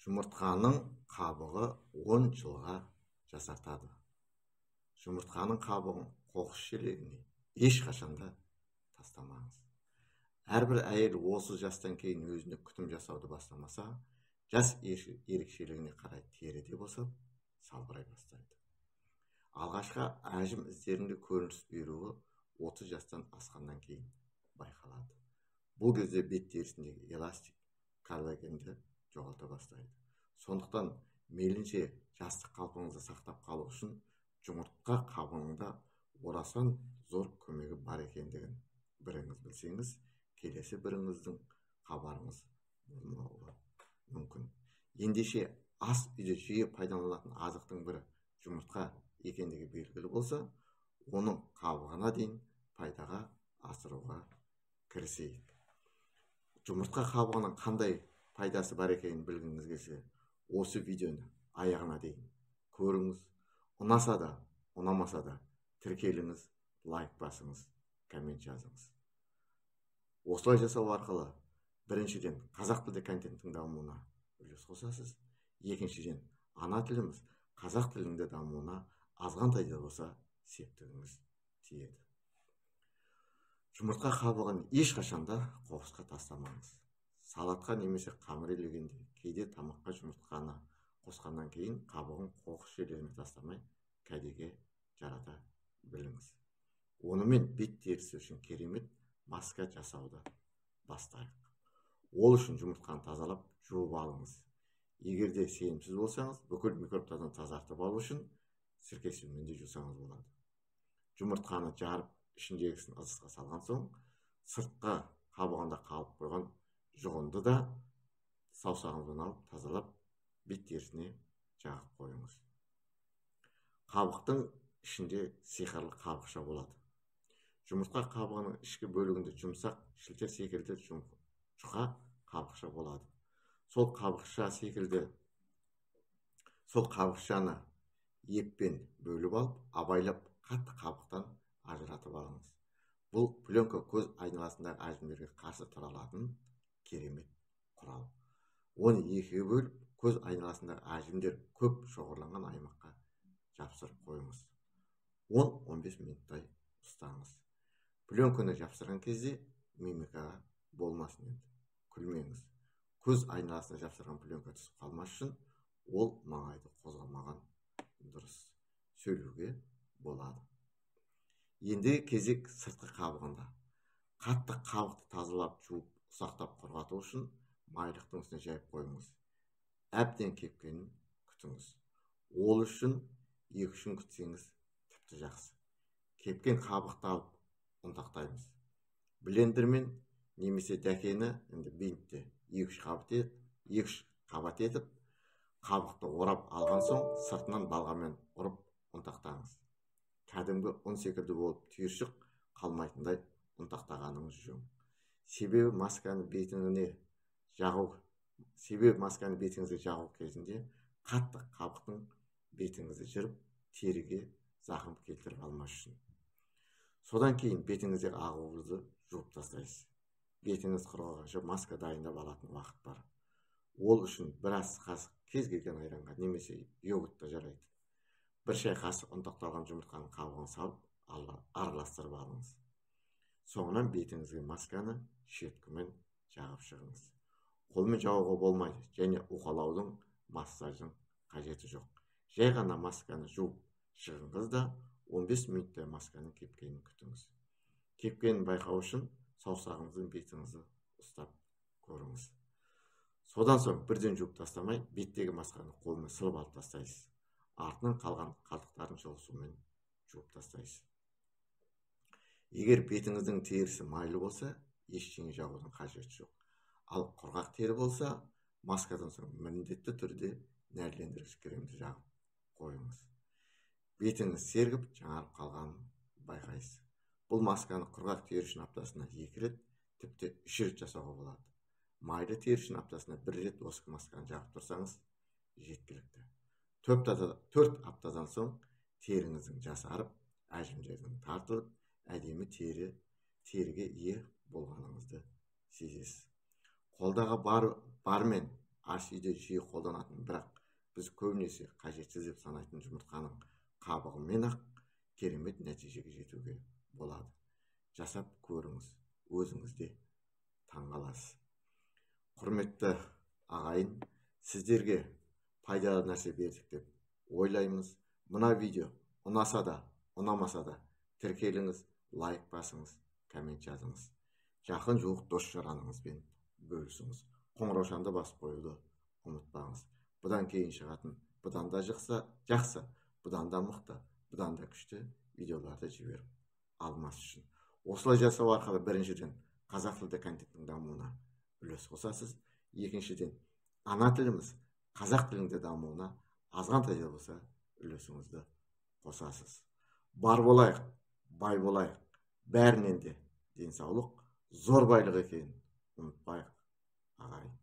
Жұмыртқаның қабығы 10 жылға жасартады. Жұмыртқаның қабығын қоқыс шелегіне ешқашанда тастамаңыз. Әрбір әйел 30 жастан кейін өзіне күтім жасауды бастамаса, жас ерекшелігіне қарай теріде босап, салбырай бастайды. Алғашқы әжім іздерінде көрініс беруі 30 жастан асқаннан кейін байқалады. Бұл кезде бет терісіндегі эластик коллагенді жоғалта бастайды. Сондықтан мейлінше жастық қалпыңызды сақтап қалу үшін жұмыртқа қабығында орасан зор көмегі бар екендігін біріңіз білсеңіз, келесі біріңіздің хабарыңыз болмауы мүмкін. Ендеше ас үйде жиі пайдаланылатын азықтың бірі жұмыртқа екендігі белгілі болса, оның қабығына дейін пайдаға асыруға кірісейік. Жұмыртқа қабығының қандай пайдасы бар екенін білгіңіз келсе, осы видеоны аяғына дейін көріңіз. Ұнаса да, ұнамаса да тіркеліңіз, лайк басыңыз, коммент жазыңыз. Осылай жасау арқылы біріншіден қазақ тілді контенттің дамуына үлес қосасыз, екіншіден ана тіліміз қазақ тілінде дамуына азғантай да болса септігіңіз тиеді. Жұмыртқа қабығын ешқашанда қоқысқа тастамаңыз. Салатқа немесе қамыр илегенде, кейде тамаққа жұмыртқаны қосқаннан кейін қабығын қоқыс шелегіне тастамай кәдеге жарата біліңіз. Онымен бет терісі үшін керемет маска жасауды бастайық. Ол үшін жұмыртқаны тазалап жуып алыңыз. Егерде сенімсіз болсаңыз, бүкіл микробтардан тазартып алу үшін сірке суымен де жусаңыз болады. Жұмыртқаны жарып, ішіндегісін ыдысқа салған соң, сыртқа қабығында қалып қойған жұғынды да саусағыңызбен алып тазалап, бет терісіне жағып қойыңыз. Қабықтың ішінде сиқырлы қабықша болады. Жұмыртқа қабығының ішкі бөлігінде жұмсақ шілтер секілді жұқа қабықша болады. Сол қабықшаны еппен бөліп алып, абайлап қатты қабықтан ажыратып алыңыз. Бұл пленка көз айналасындағы әжімдерге қарсы тұра алатын керемет құрал. Оны екіге бөліп, көз айналасындағы әжімдер көп шоғырланған аймаққа жапсырып қойыңыз. 10-15 минуттай ұстаңыз. Пленканы жапсырған кезде мимикаға болмасын енді. Күлмеңіз. Көз айналасына жапсырған пленка түсіп қалмас үшін ол маңайды қозғамаған дұрыс. Сөйлеуге болады. Ендігі кезек сыртқы қабығында. Қатты қабықты тазалап, жуып, ұсақтап құрғату үшін майлықтың үстіне жайып қойыңыз. Әбден кепкенін күтіңіз. Ол үшін 2-3 күн күтсеңіз тіпті жақсы. Кепкен қабықты алып ұнтақтаймыз. Блендермен немесе дәкені бинтте 2-3 қабат етіп, қабықты орап алған соң, сыртынан балғамен ұрып ұнтақтаңыз. Кәдімгі ұн секілді болып түйіршік қалмайтындай ұнтақтағаныңыз жөн. Себебі масканы бетіңізге жағу кезінде қатты қабықтың бетіңізді жырып, теріге зақым келтіріп алмас үшін. Содан кейін бетіңіздегі ағуыңызды жуып тастайсыз. Бетіңіз құрғағанша маска дайындап алатын уақыт бар. Ол үшін біраз қасық кез келген айранға немесе йогуртта жарайды. 1 шай қасық ұнтақталған жұмыртқаның қабығын салып, араластырып алыңыз. Соңынан бетіңізге масканы шеткімен жағып шығыңыз. Қолмен жауға болмайды, және уқалаудың, массаждың қажеті жоқ. Жай ғана масканы жуып шығыңыз да 15 минуттай масканың кепкенін күтіңіз. Кепкенін байқау үшін саусағыңызбен бетіңізді ұстап көріңіз. Содан соң бірден жуып тастамай, беттегі масканы қолмен сылып алып тастайсыз. Артынан қалған қалдықтарын жылы сумен жуып тастайсыз. Егер бетіңіздің терісі майлы болса, ештеңе жағудың қажеті жоқ. Ал құрғақ тері болса, маскадан соң міндетті түрде нәрлендіргіш кремді жағып қойыңыз. Бетіңіз сергіп, жаңарып қалғанын байқайсыз. Бұл масканы құрғақ тері үшін аптасына 2 рет, тіпті 3 рет жасауға болады. Майлы тері үшін аптасына 1 рет осы масканы жағып тұрсаңыз жеткілікті. 4 аптадан соң теріңіздің жасарып, әжімдердің тартылып, әдемі теріге ие болғаныңызды сезесіз. Қолдағы бармен аш үйде жиі қолданатын, бірақ біз көбінесе қажетсіз деп санайтын жұмыртқаның қабығымен ақ керемет нәтижеге жетуге болады. Жасап көріңіз, өзіңіз де таңғаласыз. Құрметті ағайын, сіздерге пайдалы нәрсе бердік деп ойлаймыз. Мына видео ұнаса да, ұнамаса да тіркеліңіз, лайк басыңыз, коммент жазыңыз. Жақын жуық дос жараныңызбен бөлісіңіз. Қоңыраушанды басып қоюды ұмытпаңыз. Бұдан кейін шығатын, бұдан да жақсы, бұдан да мықты, бұдан да күшті видеоларды жіберіп алмас үшін. Осылай жасау арқылы біріншіден қазақ тілді контенттің дамуына үлес қосасыз. Екіншіден, ана тіліміз қазақ тілінде дамуына азғантай да болса үлесіңізді қосасыз. Бар болайық, бай болайық. Бәрінен де денсаулық зор байлық екенін ұмытпайық, ағайын.